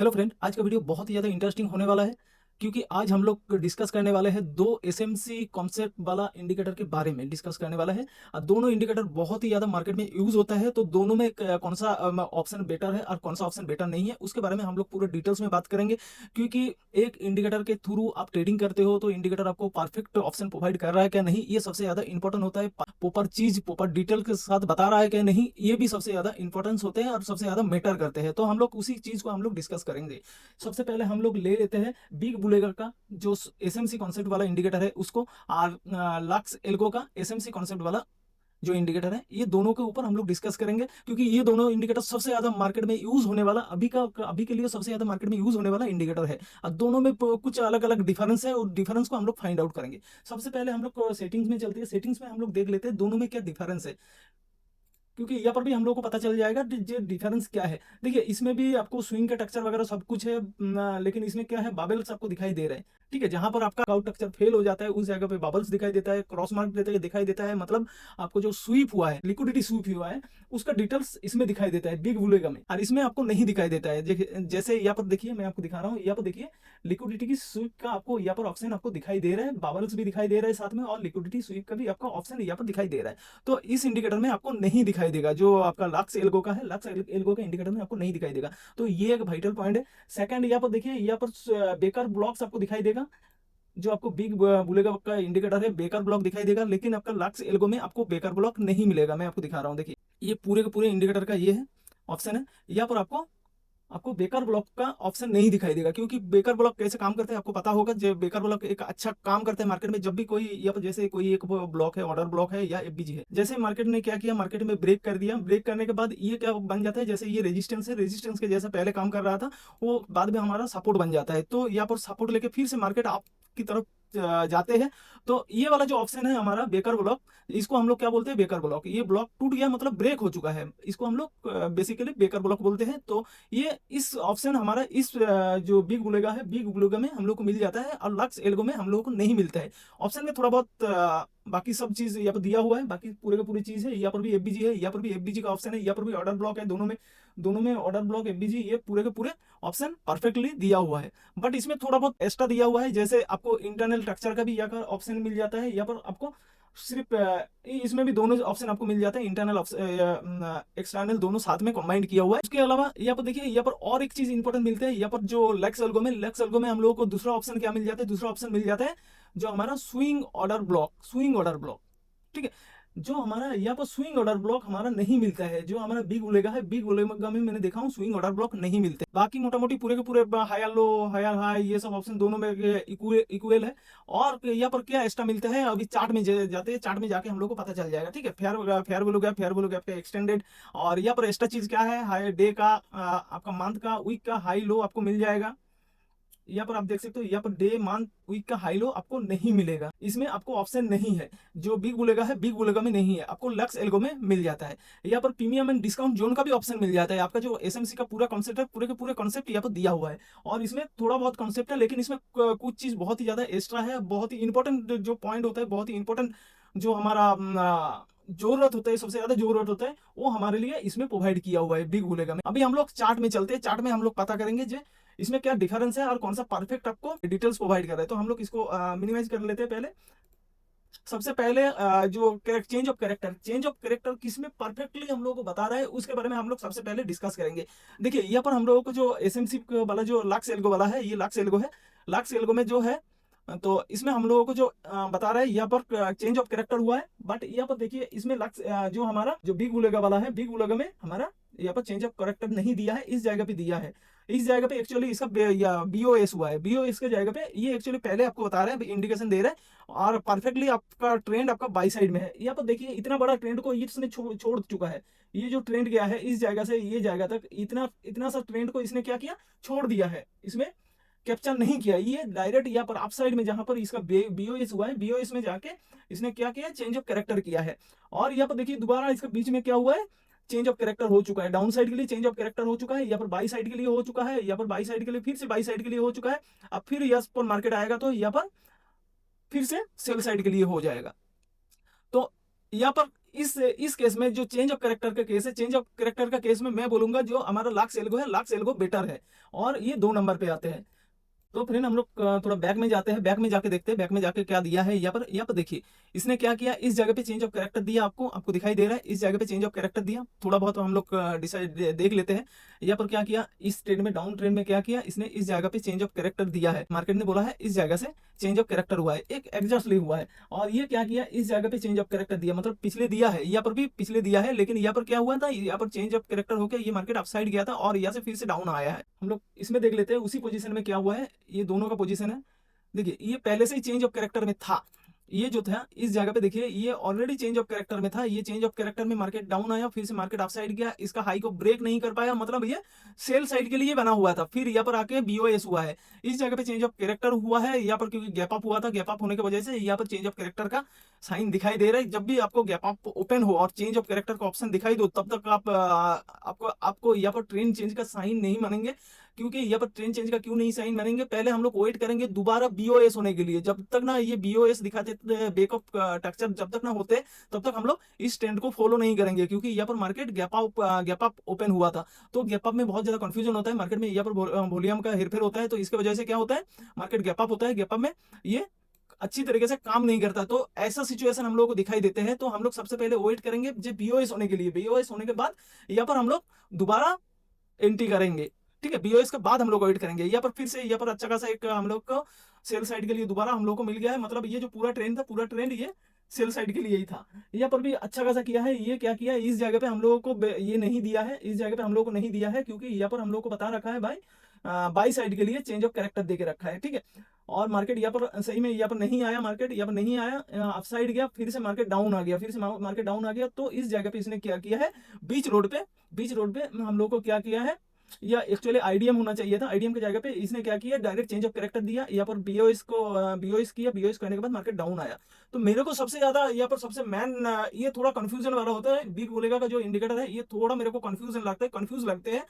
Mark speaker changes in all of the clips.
Speaker 1: Hello friend, आज का video बहुत ही ज़्यादा इंटरेस्टिंग होने वाला है क्योंकि आज हम लोग डिस्कस करने वाले हैं दो एसएमसी कॉन्सेप्ट वाला इंडिकेटर के बारे में डिस्कस करने वाला है। और दोनों इंडिकेटर बहुत ही ज़्यादा मार्केट में यूज़ होता है, तो दोनों में कौन सा ऑप्शन बेटर है और कौन सा ऑप्शन बेटर नहीं है उसके बारे में हम लोग पूरे डिटेल्स में बात करेंगे। क्योंकि एक इंडिकेटर के थ्रू आप ट्रेडिंग करते हो तो इंडिकेटर आपको परफेक्ट ऑप्शन प्रोवाइड कर रहा है क्या नहीं, ये सबसे ज़्यादा इंपॉर्टेंट होता है। प्रॉपर चीज़ प्रॉपर डिटेल के साथ बता रहा है क्या नहीं, ये भी सबसे ज़्यादा इंपॉर्टेंस होते हैं और सबसे ज़्यादा मैटर करते हैं। तो हम लोग उसी चीज़ को हम लोग डिस्कस करेंगे। सबसे पहले हम लोग ले लेते हैं बिग बुलेगर का जो एसएमसी कॉन्सेप्ट वाला इंडिकेटर है उसको, और लक्स एल्गो का एसएमसी कॉन्सेप्ट वाला जो इंडिकेटर है, ये दोनों के ऊपर हम लोग डिस्कस करेंगे। क्योंकि ये दोनों इंडिकेटर सबसे ज्यादा मार्केट में यूज होने वाला अभी के लिए सबसे ज्यादा मार्केट में यूज होने वाला इंडिकेटर है। और दोनों में कुछ अलग अलग डिफरेंस है और डिफरेंस को हम लोग फाइंड आउट करेंगे। सबसे पहले हम लोग सेटिंग्स में चलते हैं, सेटिंग्स में हम लोग देख लेते हैं दोनों में क्या डिफरेंस है, क्योंकि यहाँ पर भी हम लोग को पता चल जाएगा जो डिफरेंस क्या है। देखिए, इसमें भी आपको स्विंग का टेक्सचर वगैरह सब कुछ है, लेकिन इसमें क्या है, बाबल्स आपको दिखाई दे रहे हैं। ठीक है, जहां पर आपका आउट टेक्सचर फेल हो जाता है उस जगह पे बबल्स दिखाई देता है, क्रॉस मार्क दिखाई देता है। मतलब आपको जो स्वीप हुआ है, लिक्विडिटी स्वीप हुआ है, उसका डिटेल्स इसमें दिखाई देता है बिग बुलेगा में, और इसमें आपको नहीं दिखाई देता है। जैसे यहाँ पर देखिए, मैं आपको दिखा रहा हूँ, यहाँ पर देखिए लिक्विडिटी की स्वीप का आपको यहाँ पर ऑप्शन आपको दिखाई दे रहा है, बबल्स भी दिखाई दे रहा है साथ में, और लिक्विडिटी स्वीप का भी आपका ऑप्शन यहाँ पर दिखाई दे रहा है। तो इस इंडिकेटर में आपको नहीं दिखाई देगा, जो आपका लक्स एल्गो का है, लक्स एल्गो का इंडिकेटर में आपको नहीं दिखाई देगा। तो ये एक वाइटल पॉइंट है। सेकंड, यहाँ पर देखिए, यहाँ पर बेकर ब्लॉक्स आपको दिखाई देगा। जो आपको बिग बुलेगा का इंडिकेटर है, बेकर ब्लॉक दिखाई देगा, लेकिन आपका लक्स एल्गो में आपको बेकर ब्लॉक नहीं मिलेगा। मैं आपको दिखा रहा हूँ, देखिए ये पूरे के पूरे इंडिकेटर का ये है ऑप्शन है। यहाँ पर आपको आपको बेकर ब्लॉक का ऑप्शन नहीं दिखाई देगा, क्योंकि बेकर ब्लॉक कैसे काम करते हैं आपको पता होगा। जो बेकर ब्लॉक एक अच्छा काम करते हैं मार्केट में, जब भी कोई या जैसे कोई एक ब्लॉक है, ऑर्डर ब्लॉक है या एफबीजी है, जैसे मार्केट ने क्या किया, मार्केट में ब्रेक कर दिया, ब्रेक करने के बाद ये क्या बन जाता है, जैसे ये रेजिस्टेंस है, रेजिस्टेंस के जैसा पहले काम कर रहा था, वो बाद में हमारा सपोर्ट बन जाता है। तो यहाँ पर सपोर्ट लेके फिर से मार्केट आप की तरफ जाते हैं। तो ये वाला जो ऑप्शन है हमारा बेकर ब्लॉक, इसको हम लोग क्या बोलते हैं, बेकर ब्लॉक। ये ब्लॉक टूट गया मतलब ब्रेक हो चुका है, इसको हम लोग बेसिकली बेकर ब्लॉक बोलते हैं। तो ये इस ऑप्शन हमारा इस जो बिग बुलेगा है, बिग बुलेगा में हम लोग को मिल जाता है, और लक्स एल्गो में हम लोग को नहीं मिलता है। ऑप्शन में थोड़ा बहुत बाकी सब चीज यहाँ पर दिया हुआ है, बाकी पूरे का पूरी चीज है। यहाँ पर भी एफबीजी है, यहाँ पर भी एफबीजी का ऑप्शन है, यहाँ पर भी ऑर्डर ब्लॉक है। दोनों में ऑर्डर ब्लॉक, एफबीजी, ये पूरे के पूरे ऑप्शन परफेक्टली दिया हुआ है। बट इसमें थोड़ा बहुत एक्स्ट्रा दिया हुआ है, जैसे आपको इंटरनल स्ट्रक्चर का भी यहाँ का ऑप्शन मिल जाता है। यहाँ पर आपको सिर्फ इसमें भी दोनों ऑप्शन आपको मिल जाते हैं, इंटरनल एक्सटर्नल दोनों साथ में कंबाइंड किया हुआ है। उसके अलावा यहाँ पर देखिए, यहाँ पर और एक चीज इंपॉर्टेंट मिलता है। यहाँ पर जो लेक्स एल्गो में हम लोगों को दूसरा ऑप्शन क्या मिल जाता है, दूसरा ऑप्शन मिल जाता है जो हमारा swing order block, swing order block. ठीक है, जो हमारा यहाँ पर स्विंग ऑर्डर ब्लॉक हमारा नहीं मिलता है। जो हमारा बिग बुलेगा है, बिग बुलेगा में मैंने देखा हूँ स्विंग ऑर्डर ब्लॉक नहीं मिलते। बाकी मोटा मोटी पूरे के पूरे हायर लो, हायर हाई, ये सब ऑप्शन दोनों में इक्वल है। और यहाँ पर क्या एक्स्ट्रा मिलता है, अभी चार्ट में जाते हैं, चार्ट में जाके हम लोग को पता चल जाएगा। ठीक है, fair value gap, fair value gap का एक्सटेंडेड। और यहाँ पर एक्स्ट्रा चीज क्या है, हाई डे का, आपका मंथ का, वीक का हाई लो आपको मिल जाएगा। यहाँ पर आप देख सकते हो, यहाँ पर डे, मंथ, वीक का हाई लो आपको नहीं मिलेगा, इसमें आपको ऑप्शन नहीं है। जो बिग बुलेगा है, बिग बुलेगा में नहीं है, आपको लक्स एल्गो में मिल जाता है। यहाँ पर प्रीमियम एंड डिस्काउंट जोन का भी ऑप्शन मिल जाता है। आपका जो एसएमसी का पूरा कॉन्सेप्ट है, पूरे के पूरे कॉन्सेप्ट यहाँ पर दिया हुआ है। और इसमें थोड़ा बहुत कॉन्सेप्ट है, लेकिन इसमें कुछ चीज बहुत ही ज्यादा एक्स्ट्रा है। बहुत ही इंपॉर्टेंट जो पॉइंट होता है, बहुत ही इंपॉर्टेंट जो हमारा जरूरत होता है, सबसे ज्यादा जरूरत होता है, वो हमारे लिए इसमें प्रोवाइड किया हुआ है बिग बुलेगा में। अभी हम लोग चार्ट में चलते हैं, चार्ट में हम लोग पता करेंगे जो इसमें क्या डिफरेंस है और कौन सा परफेक्ट आपको डिटेल्स प्रोवाइड कर रहा है। तो हम लोग इसको मिनिमाइज कर लेते हैं। पहले सबसे पहले जो चेंज ऑफ कैरेक्टर किसमें परफेक्टली हम लोग को बता रहा है, उसके बारे में हम लोग सबसे पहले डिस्कस करेंगे। देखिए, यहाँ पर हम लोगों को जो एसएमसी वाला जो लक्स एल्गो वाला है, ये लक्स एल्गो है। लक्स एल्गो में जो है, तो इसमें हम लोगों को जो बता रहा है, यहाँ पर चेंज ऑफ कैरेक्टर हुआ है। बट यहाँ पर देखिए, इसमें लक्स जो हमारा जो बिग बुलेगा वाला है, बिग बुलेगा में हमारा यहाँ पर चेंज ऑफ कैरेक्टर नहीं दिया है, इस जगह पे दिया है। इस जगह पे एक्चुअली इसका बीओएस हुआ है, बीओएस के जगह पे ये एक्चुअली पहले आपको बता रहा है, इंडिकेशन दे रहा है, और परफेक्टली आपका ट्रेंड आपका बाई साइड में है। यहाँ पर देखिए, इतना बड़ा ट्रेंड को इसने छोड़ चुका है। ये जो ट्रेंड गया है इस जगह से ये जगह तक, इतना इतना सा ट्रेंड को इसने क्या किया, छोड़ दिया है, इसमें कैप्चर नहीं किया। ये डायरेक्ट यहाँ पर अप साइड में जहां पर इसका बीओएस हुआ है, बीओएस में जाके इसने क्या किया, चेंज ऑफ कैरेक्टर किया है। और यहाँ पर देखिए, दोबारा इसका बीच में क्या हुआ है, चेंज ऑफ कैरेक्टर हो चुका है। डाउन साइड के लिए चेंज ऑफ कैरेक्टर हो चुका है, यहाँ पर बाई साइड के लिए हो चुका है, यहाँ पर बाई साइड के लिए फिर से बाई साइड के लिए हो चुका है। अब फिर यहाँ पर मार्केट आएगा तो यहाँ पर फिर से सेल साइड के लिए हो जाएगा। तो यहाँ पर इस केस में जो चेंज ऑफ कैरेक्टर का केस है, चेंज ऑफ कैरेक्टर का केस में मैं बोलूंगा जो हमारा लाक्स एल्गो है, लाक्स एल्गो बेटर है, और ये 2 नंबर पे आते हैं। तो फ्रेंड हम लोग थोड़ा बैक में जाते हैं, बैक में जाके देखते हैं बैक में जाके क्या दिया है। यहाँ पर देखिए इसने क्या किया, इस जगह पे चेंज ऑफ कैरेक्टर दिया, आपको दिखाई दे रहा है, इस जगह पे चेंज ऑफ कैरेक्टर दिया। थोड़ा बहुत हम लोग डिसाइड देख लेते हैं। यहाँ पर क्या किया, इस ट्रेंड में, डाउन ट्रेंड में क्या किया इसने, इस जगह पे चेंज ऑफ कैरेक्टर दिया है, मार्केट ने बोला है इस जगह से चेंज ऑफ कैरेक्टर हुआ है, एक एग्जॉस्टली हुआ है। और ये क्या किया, इस जगह पे चेंज ऑफ कैरेक्टर दिया, मतलब पिछले दिया है, यहाँ पर भी पिछले दिया है, लेकिन यहाँ पर क्या हुआ था, यहाँ पर चेंज ऑफ कैरेक्टर होकर ये मार्केट अपसाइड गया था और यहाँ से फिर से डाउन आया है। हम लोग इसमें देख लेते हैं उसी पोजीशन में क्या हुआ है, ये दोनों का पोजीशन है। देखिए ये पहले से ही चेंज ऑफ कैरेक्टर में था, ये जो था इस जगह पे देखिए ये ऑलरेडी चेंज ऑफ कैरेक्टर में था, ये चेंज ऑफ कैरेक्टर में मार्केट डाउन आया, फिर से मार्केट अप साइड गया, इसका हाई को ब्रेक नहीं कर पाया, मतलब ये सेल साइड के लिए बना हुआ था, फिर यहाँ पर आके बीओएस हुआ है, इस जगह पे चेंज ऑफ कैरेक्टर हुआ है, यहाँ पर क्योंकि गैप अप हुआ था, गैप अप होने की वजह से यहाँ पर चेंज ऑफ कैरेक्टर का साइन दिखाई दे रहा है। जब भी आपको गैप अप ओपन हो और चेंज ऑफ कैरेक्टर का ऑप्शन दिखाई दो, तब तक आपको यहाँ पर ट्रेंड चेंज का साइन नहीं मानेंगे। क्योंकि यहाँ पर ट्रेंड चेंज का क्यों नहीं साइन मानेंगे, पहले हम लोग वेट करेंगे दोबारा बीओएस होने के लिए, जब तक ना ये बीओएस दिखाते, बैकअप स्ट्रक्चर जब तक ना होते, तब तक हम लोग इस ट्रेंड को फॉलो नहीं करेंगे। क्योंकि यहाँ पर मार्केट गैप अप ओपन हुआ था, तो गैप अप में बहुत ज्यादा कंफ्यूजन होता है मार्केट में, यहाँ पर वॉल्यूम का हेरफेर होता है, तो इसकी वजह से क्या होता है, मार्केट गैप अप होता है, गैप अप में ये अच्छी तरीके से काम नहीं करता। तो ऐसा सिचुएशन हम लोग को दिखाई देते हैं, तो हम लोग सबसे पहले वेट करेंगे जब बीओएस होने के लिए, बीओएस होने के बाद यहाँ पर हम लोग दोबारा एंट्री करेंगे। ठीक है, बीओएस के बाद हम लोग वेट करेंगे, यहाँ पर फिर से यहाँ पर अच्छा खासा एक हम लोग को सेल साइड के लिए दोबारा हम लोग को मिल गया है, मतलब ये जो पूरा ट्रेंड था, पूरा ट्रेंड ये सेल साइड के लिए ही था। यहाँ पर भी अच्छा खासा किया है, ये क्या किया, इस जगह पे हम लोगों को ये नहीं दिया है, इस जगह पे हम लोगों को नहीं दिया है, क्योंकि यहाँ पर हम लोग को बता रखा है भाई बाई साइड के लिए चेंज ऑफ कैरेक्टर दे के रखा है। ठीक है, और मार्केट यहाँ पर सही में यहाँ पर नहीं आया, मार्केट यहाँ पर नहीं आया, अप साइड गया, फिर से मार्केट डाउन आ गया, फिर से मार्केट डाउन आ गया। तो इस जगह पे इसने क्या किया है, बीच रोड पे हम लोग को क्या किया है, या एक्चुअली आईडीएम होना चाहिए था, आईडीएम की जगह पे इसने क्या किया, डायरेक्ट चेंज ऑफ कैरेक्टर दिया, यहाँ पर बीओएस किया, बीओएस करने के बाद मार्केट डाउन आया। तो मेरे को सबसे ज्यादा यहाँ पर सबसे मैन ये थोड़ा कंफ्यूजन वाला होता है, बिग बोलेगा का जो इंडिकेटर है, ये थोड़ा मेरे को कंफ्यूजन लगता है, कंफ्यूज लगते हैं,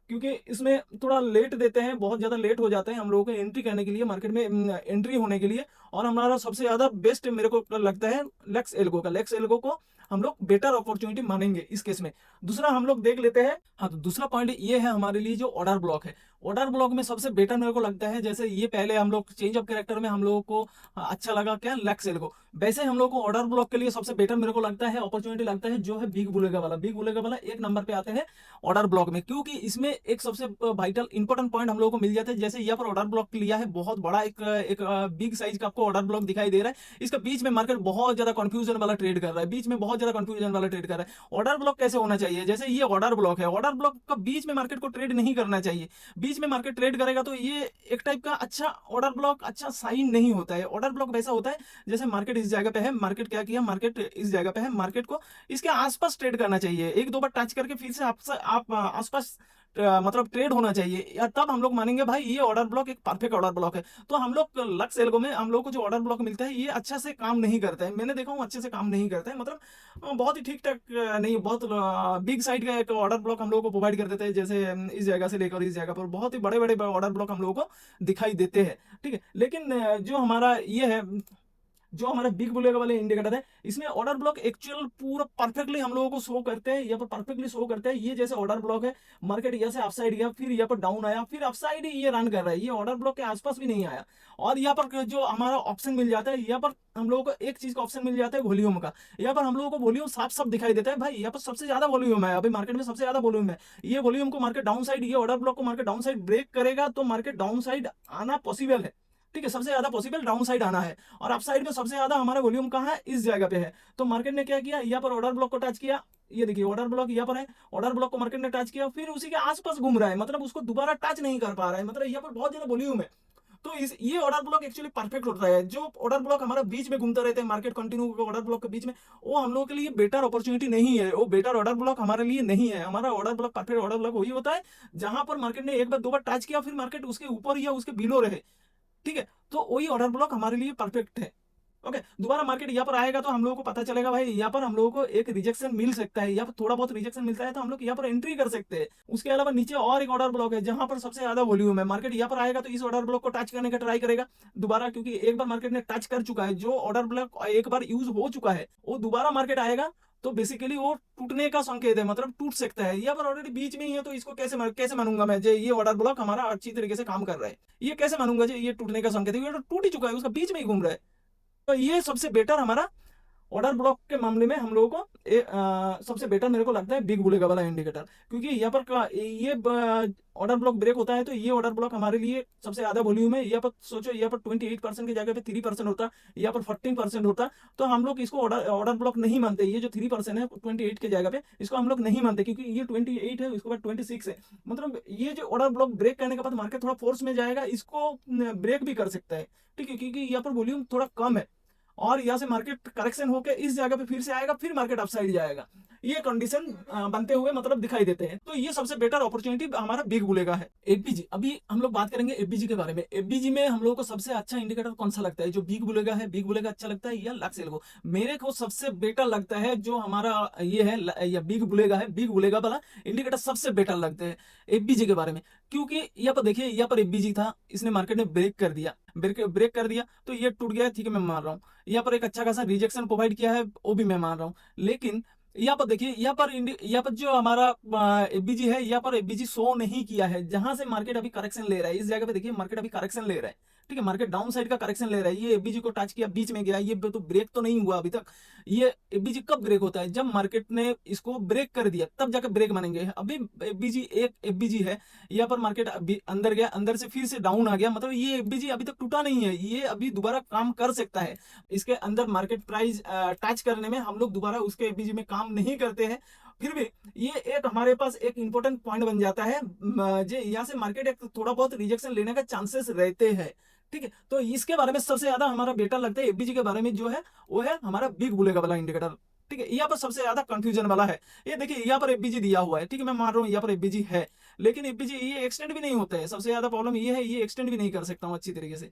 Speaker 1: क्योंकि इसमें थोड़ा लेट देते हैं, बहुत ज्यादा लेट हो जाते हैं हम लोगों को एंट्री करने के लिए, मार्केट में एंट्री होने के लिए। और हमारा सबसे ज्यादा बेस्ट मेरे को लगता है लेक्स एल्गो को हम लोग बेटर अपॉर्चुनिटी मानेंगे इस केस में। दूसरा हम लोग देख लेते हैं, हाँ तो दूसरा पॉइंट ये है हमारे लिए जो ऑर्डर ब्लॉक है, ऑर्डर ब्लॉक में सबसे बेटर मेरे को लगता है, जैसे ये पहले हम लोग चेंज ऑफ कैरेक्टर में हम लोगों को अच्छा लगा क्या, लेक्स एल्गो, वैसे हम लोग को ऑर्डर ब्लॉक के लिए सबसे बेटर मेरे को लगता है, अपॉर्चुनिटी लगता है जो है बिग बुलेगा वाला एक नंबर पे आते हैं ऑर्डर ब्लॉक में, क्योंकि इसमें एक सबसे वाइटल इंपॉर्टेंट पॉइंट हम लोगों को मिल जाता है। जैसे यहाँ पर ऑर्डर ब्लॉक लिया है, बहुत बड़ा एक बिग साइज का आपको ऑर्डर ब्लॉक दिखाई दे रहा है, इसका बीच में मार्केट बहुत ज्यादा कंफ्यूजन वाला ट्रेड कर रहा है, बीच में बहुत ज्यादा कंफ्यूजन वाला ट्रेड कर रहा है। ऑर्डर ब्लॉक कैसे होना चाहिए, जैसे ये ऑर्डर ब्लॉक है, ऑर्डर ब्लॉक का बीच में मार्केट को ट्रेड नहीं करना चाहिए, बीच में मार्केट ट्रेड करेगा तो ये एक टाइप का अच्छा ऑर्डर ब्लॉक अच्छा साइन नहीं होता है। ऑर्डर ब्लॉक वैसा होता है जैसे मार्केट इस जगह पे है, मार्केट क्या किया, मार्केट इस जगह पे है, मार्केट को इसके आसपास ट्रेड करना चाहिए, एक दो बार टच करके फिर से आप आसपास मतलब ट्रेड होना चाहिए, या तब हम लोग मानेंगे भाई ये ऑर्डर ब्लॉक एक परफेक्ट ऑर्डर ब्लॉक है। तो हम लोग लक्स एल्गो में हम लोग को जो ऑर्डर ब्लॉक मिलता है ये अच्छा से काम नहीं करता है, मैंने देखा हूँ अच्छे से काम नहीं करता है, मतलब बहुत ही ठीक ठाक नहीं, बहुत बिग साइड का एक ऑर्डर ब्लॉक हम लोग को प्रोवाइड कर देते हैं, जैसे इस जगह से लेकर इस जगह पर बहुत ही बड़े बड़े ऑर्डर ब्लॉक हम लोगों को दिखाई देते हैं। ठीक है, लेकिन जो हमारा ये है, जो हमारा बिग बुलेगा वाले इंडिकेटर है, इसमें ऑर्डर ब्लॉक एक्चुअल पूरा परफेक्टली हम लोगों को शो करते हैं, यहाँ पर परफेक्टली शो करते हैं। ये जैसे ऑर्डर ब्लॉक है, मार्केट यहाँ से अपसाइड गया, फिर यहाँ पर डाउन आया, फिर अपसाइड ही ये रन कर रहा है, ये ऑर्डर ब्लॉक के आसपास भी नहीं आया। और यहाँ पर जो हमारा ऑप्शन मिल जाता है, यहाँ पर हम लोगों को एक चीज का ऑप्शन मिल जाता है वॉल्यूम का, यहाँ पर हम लोगों को वॉल्यूम साफ साफ दिखाई देता है, भाई यहाँ पर सबसे ज्यादा वॉल्यूम है, अभी मार्केट में सबसे ज्यादा वॉल्यूम है, ये वॉल्यूम को मार्केट डाउन साइड, ये ऑर्डर ब्लॉक को मार्केट डाउन साइड ब्रेक करेगा तो मार्केट डाउन साइड आना पॉसिबल है। ठीक है, सबसे ज्यादा पॉसिबल डाउन साइड आना है, और अप साइड में सबसे ज्यादा हमारा वॉल्यूम कहाँ है, इस जगह पे है। तो मार्केट ने क्या किया, यहाँ पर ऑर्डर ब्लॉक को टच किया, ये देखिए ऑर्डर ब्लॉक यहाँ पर है, ऑर्डर ब्लॉक को मार्केट ने टच किया, फिर उसी के आसपास घूम रहा है, मतलब उसको दोबारा टच नहीं कर पा रहा है, मतलब यहाँ पर बहुत ज्यादा वॉल्यूम है। तो इस ये ऑर्डर ब्लॉक एक्चुअली परफेक्ट होता है, जो ऑर्डर ब्लॉक हमारा बीच में घूमता रहता है, मार्केट कंटिन्यू ऑर्डर ब्लॉक के बीच में, वो हम लोगों के लिए बेटर अपॉर्चुनिटी नहीं है, वो बेटर ऑर्डर ब्लॉक हमारे लिए नहीं है। हमारा order block perfect order block वही होता है जहां पर मार्केट ने एक बार दो बार टच किया, फिर मार्केट उसके ऊपर या उसके बिलो रहे। ठीक है, तो वही ऑर्डर ब्लॉक हमारे लिए परफेक्ट है। ओके, दोबारा मार्केट यहाँ पर आएगा तो हम लोगों को पता चलेगा भाई यहाँ पर हम लोगों को एक रिजेक्शन मिल सकता है, यहाँ पर थोड़ा बहुत रिजेक्शन मिलता है तो हम लोग यहाँ पर एंट्री कर सकते हैं। उसके अलावा नीचे और एक ऑर्डर ब्लॉक है जहां पर सबसे ज्यादा वॉल्यूम है, मार्केट यहाँ पर आएगा तो इस ऑर्डर ब्लॉक को टच करने का ट्राई करेगा दोबारा, क्योंकि एक बार मार्केट ने टच कर चुका है, जो ऑर्डर ब्लॉक एक बार यूज हो चुका है वो दोबारा मार्केट आएगा तो बेसिकली वो टूटने का संकेत है, मतलब टूट सकता है। यहाँ पर ऑलरेडी बीच में ही है, तो इसको कैसे मानूंगा मैं जे ये ऑर्डर ब्लॉक हमारा अच्छी तरीके से काम कर रहा है, ये कैसे मानूंगा जे ये टूटने का संकेत है, ये तो टूट ही चुका है, उसका बीच में ही घूम रहा है। तो ये सबसे बेटर हमारा ऑर्डर ब्लॉक के मामले में हम लोगों को सबसे बेटर मेरे को लगता है बिग बुलेगा वाला इंडिकेटर, क्योंकि यहाँ पर ये ऑर्डर ब्लॉक ब्रेक होता है, तो ये ऑर्डर ब्लॉक हमारे लिए सबसे ज्यादा वॉल्यूम है। यहाँ पर सोचो, यहाँ पर 28% की जगह पे 3% होता, यहाँ पर 14% होता, तो हम लोग इसको ऑर्डर ऑर्डर ब्लॉक नहीं मानते। ये जो 3% है 28 की जगह पे, इसको हम लोग नहीं मानते, क्योंकि ये 28 है, इसके बाद 26 है। मतलब ये जो ऑर्डर ब्लॉक ब्रेक करने के बाद मार्केट थोड़ा फोर्स में जाएगा, इसको ब्रेक भी कर सकता है, ठीक है, क्योंकि यहाँ पर वॉल्यूम थोड़ा कम है, और यहाँ से मार्केट करेक्शन होकर इस जगह पे फिर से आएगा, फिर मार्केट अपसाइड जाएगा। ये कंडीशन बनते हुए मतलब दिखाई देते हैं, तो ये सबसे बेटर अपॉर्चुनिटी हमारा बिग बुलेगा है। एफबीजी, अभी हम लोग बात करेंगे एफबीजी के बारे में। एफबीजी में हम लोग को सबसे अच्छा इंडिकेटर कौन सा लगता है? जो बिग बुलेगा है, बिग बुलेगा अच्छा लगता है या लक्स एल्गो? मेरे को सबसे बेटर लगता है जो हमारा ये है या बिग बुलेगा है, बिग बुलेगा वाला इंडिकेटर सबसे बेटर लगता है एफबीजी के बारे में। क्योंकि यहाँ पर देखिए, यहाँ पर एफबीजी था, इसने मार्केट में ब्रेक कर दिया, ब्रेक कर दिया, तो ये टूट गया, ठीक है, मैं मान रहा हूँ। यहाँ पर एक अच्छा खासा रिजेक्शन प्रोवाइड किया है, वो भी मैं मान रहा हूँ। लेकिन यहाँ पर देखिए, यहाँ पर जो हमारा एफबीजी है, यहाँ पर एफबीजी शो नहीं किया है, जहां से मार्केट अभी करेक्शन ले रहा है। इस जगह पे देखिए, मार्केट अभी करेक्शन ले रहा है, ठीक है, मार्केट डाउन साइड का करेक्शन ले रहा है। ये एफबीजी को टच किया, बीच में गया, ये तो ब्रेक तो नहीं हुआ अभी तक। ये एफबीजी कब ब्रेक होता है? जब मार्केट ने इसको ब्रेक कर दिया, तब जाकर ब्रेक मानेंगे। अभी एफबीजी एक एफबीजी है, यहाँ पर मार्केट अभी अंदर गया, अंदर से फिर से डाउन आ गया, मतलब ये एफबीजी अभी तक टूटा नहीं है, ये अभी दोबारा काम कर सकता है। इसके अंदर मार्केट प्राइस टच करने में हम लोग दोबारा उसके एफबीजी में काम नहीं करते हैं। फिर भी ये एक हमारे पास एक इंपॉर्टेंट पॉइंट बन जाता है, जो यहाँ से मार्केट एक थोड़ा बहुत रिजेक्शन लेने का चांसेस रहते हैं, ठीक है। तो इसके बारे में सबसे ज्यादा हमारा बेटर लगता है एफबीजी के बारे में, जो है वो है हमारा बिग बुलेगा वाला इंडिकेटर, ठीक है। यहाँ पर सबसे ज्यादा कंफ्यूजन वाला है, ये देखिए, यहाँ पर एफबीजी दिया हुआ है, ठीक है, मैं मान रहा हूँ यहाँ पर एफबीजी है, लेकिन एफबीजी ये एक्सटेंड भी नहीं होता है। सबसे ज्यादा प्रॉब्लम ये है, ये एक्सटेंड भी नहीं कर सकता हूँ अच्छी तरीके से।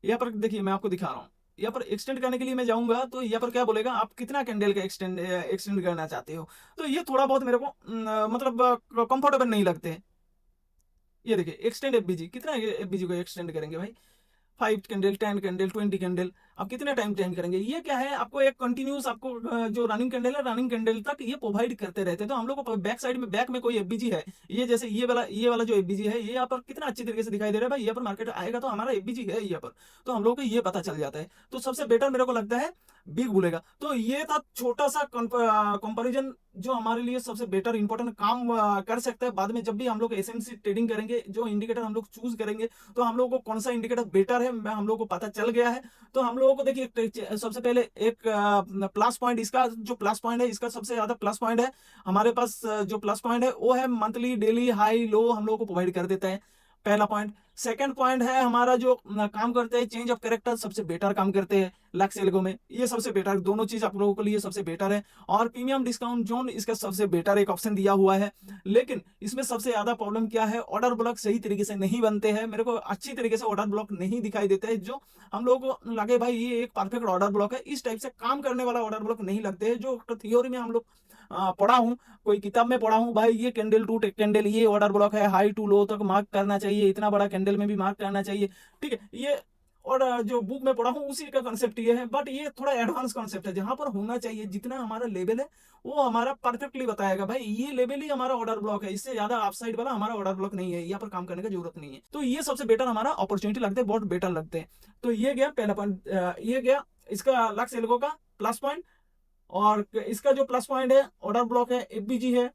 Speaker 1: यहाँ पर देखिए, मैं आपको दिखा रहा हूँ, यहाँ पर एक्सटेंड करने के लिए मैं जाऊंगा, तो यहाँ पर क्या बोलेगा, आप कितना कैंडल का एक्सटेंड करना चाहते हो। तो ये थोड़ा बहुत मेरे को मतलब कंफर्टेबल नहीं लगते हैं। ये देखिए, एक्सटेंड एफबीजी, कितना एफबीजी को एक्सटेंड करेंगे भाई? 5 कैंडल, 10 कैंडल, 20 कैंडल, आप कितने टाइम टेंड करेंगे? ये क्या है, आपको एक कंटिन्यूस, आपको जो रनिंग कैंडल है, रनिंग कैंडल तक ये प्रोवाइड करते रहते हैं। तो हम लोग को बैक साइड में, बैक में कोई एफबीजी है, ये जैसे ये वाला जो एफबीजी है, ये यहाँ पर कितना अच्छी तरीके से दिखाई दे रहा है भाई, यहाँ पर मार्केट आएगा तो हमारा एफबीजी है यहाँ पर, तो हम लोग को ये पता चल जाता है। तो सबसे बेटर मेरे को लगता है बिग बुलेगा। तो ये था छोटा सा कंपैरिजन, जो हमारे लिए सबसे बेटर इंपॉर्टेंट काम कर सकता है। बाद में जब भी हम लोग एसएमसी ट्रेडिंग करेंगे, जो इंडिकेटर हम लोग चूज करेंगे, तो हम लोग को कौन सा इंडिकेटर बेटर है, हम लोग को पता चल गया है। तो हम लोगों को देखिए, सबसे पहले एक प्लस पॉइंट, इसका जो प्लस पॉइंट है, इसका सबसे ज्यादा प्लस पॉइंट है हमारे पास, जो प्लस पॉइंट है वो है मंथली, डेली हाई लो हम लोगों को प्रोवाइड कर देता है, पहला पॉइंट। सेकंड पॉइंट है हमारा जो काम करते हैं, चेंज ऑफ कैरेक्टर, सबसे बेटर काम करते हैं लक्स एल्गो में, ये सबसे बेटर, दोनों चीज आप लोगों के लिए सबसे बेटर है। और प्रीमियम डिस्काउंट जोन, इसका सबसे बेटर एक ऑप्शन दिया हुआ है। लेकिन इसमें सबसे ज्यादा प्रॉब्लम क्या है, ऑर्डर ब्लॉक सही तरीके से नहीं बनते हैं, मेरे को अच्छी तरीके से ऑर्डर ब्लॉक नहीं दिखाई देते हैं, जो हम लोगों को लगे भाई ये एक परफेक्ट ऑर्डर ब्लॉक है। इस टाइप से काम करने वाला ऑर्डर ब्लॉक नहीं लगते हैं, जो थियोरी में हम लोग पढ़ा हूँ, कोई किताब में पढ़ा हूँ भाई, ये कैंडल टू कैंडल ये ऑर्डर ब्लॉक है, हाई टू लो तक मार्क करना चाहिए, इतना बड़ा कैंडल में भी मार्क करना चाहिए, ठीक है। ये और जो बुक में पढ़ा हूँ उसी का कंसेप्ट ये है, बट ये थोड़ा एडवांस कंसेप्ट है, जहां पर होना चाहिए जितना हमारा लेवल है वो हमारा परफेक्टली बताएगा भाई, ये लेवल ही हमारा ऑर्डर ब्लॉक है, इससे ज्यादा अपसाइड वाला हमारा ऑर्डर ब्लॉक नहीं है, यहाँ पर काम करने की जरूरत नहीं है। तो ये सबसे बेटर हमारा अपॉर्चुनिटी लगता है, बहुत बेटर लगते हैं। तो ये गया पहला पॉइंट, ये गया इसका लक्स एल्गो का प्लस पॉइंट। और इसका जो प्लस पॉइंट है, ऑर्डर ब्लॉक है, एफबीजी है,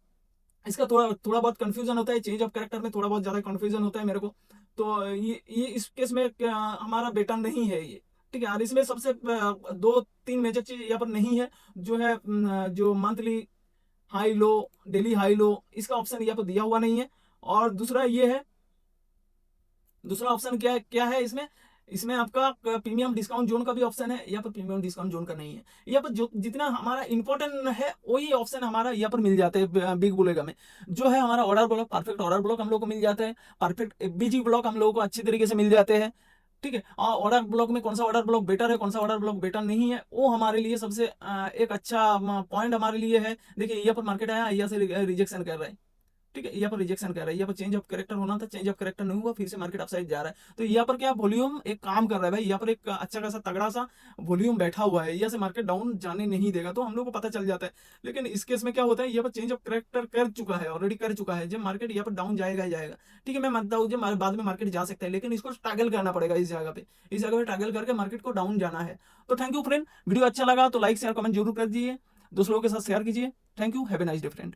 Speaker 1: इसका थोड़ा थोड़ा बहुत कंफ्यूजन होता है, चेंज ऑफ कैरेक्टर में थोड़ा बहुत ज्यादा कंफ्यूजन होता है मेरे को। तो ये इस केस में हमारा बेटा नहीं है ये, ठीक है। और इसमें सबसे 2-3 मेजर चीज यहाँ पर नहीं है, जो है जो monthly high low, daily high low, इसका ऑप्शन यहाँ पर दिया हुआ नहीं है। और दूसरा ये है, दूसरा ऑप्शन क्या है इसमें, इसमें आपका प्रीमियम डिस्काउंट जोन का भी ऑप्शन है, यहाँ पर प्रीमियम डिस्काउंट जोन का नहीं है। यहाँ पर जो जितना हमारा इंपॉर्टेंट है वही ऑप्शन हमारा यहाँ पर मिल जाते हैं बिग बुलेगा में, जो है हमारा order block, perfect order block हम लोग को मिल जाता है, परफेक्ट एफबीजी ब्लॉक हम लोगों को अच्छी तरीके से मिल जाते हैं, ठीक है। और ऑर्डर ब्लॉक में कौन सा ऑर्डर ब्लॉक बेटर है, कौन सा ऑर्डर ब्लॉक बेटर नहीं है, वो हमारे लिए सबसे एक अच्छा पॉइंट हमारे लिए है। देखिए, यहाँ पर मार्केट आया, यहाँ से रिजेक्शन कर रहा है, ठीक है, यहाँ पर रिजेक्शन कर रहा है, यहाँ पर चेंज ऑफ कैरेक्टर होना था, चेंज ऑफ कैरेक्टर नहीं हुआ, फिर से मार्केट अपसाइड जा रहा है। तो यहाँ पर क्या वॉल्यूम एक काम कर रहा है भाई, यहाँ पर एक अच्छा खासा तगड़ा सा वॉल्यूम बैठा हुआ है, यहाँ से मार्केट डाउन जाने नहीं देगा, तो हम लोग को पता चल जाता है। लेकिन इस केस में क्या होता है, यहाँ पर चेंज ऑफ कैरेक्टर कर चुका है, ऑलरेडी कर चुका है, जब मार्केट यहाँ पर डाउन जाएगा ही जाएगा। ठीक है, मैं मानता हूँ जब बाद में मार्केट जा सकता है, लेकिन इसको टैगल करना पड़ेगा इस जगह पे, इस जगह पे टैगल करके मार्केट को डाउन जाना है। तो थैंक यू फ्रेंड, वीडियो अच्छा लगा तो लाइक शेयर कमेंट जरूर कर दीजिए, दोस्तों के साथ शेयर कीजिए। Thank you, have a nice day friend.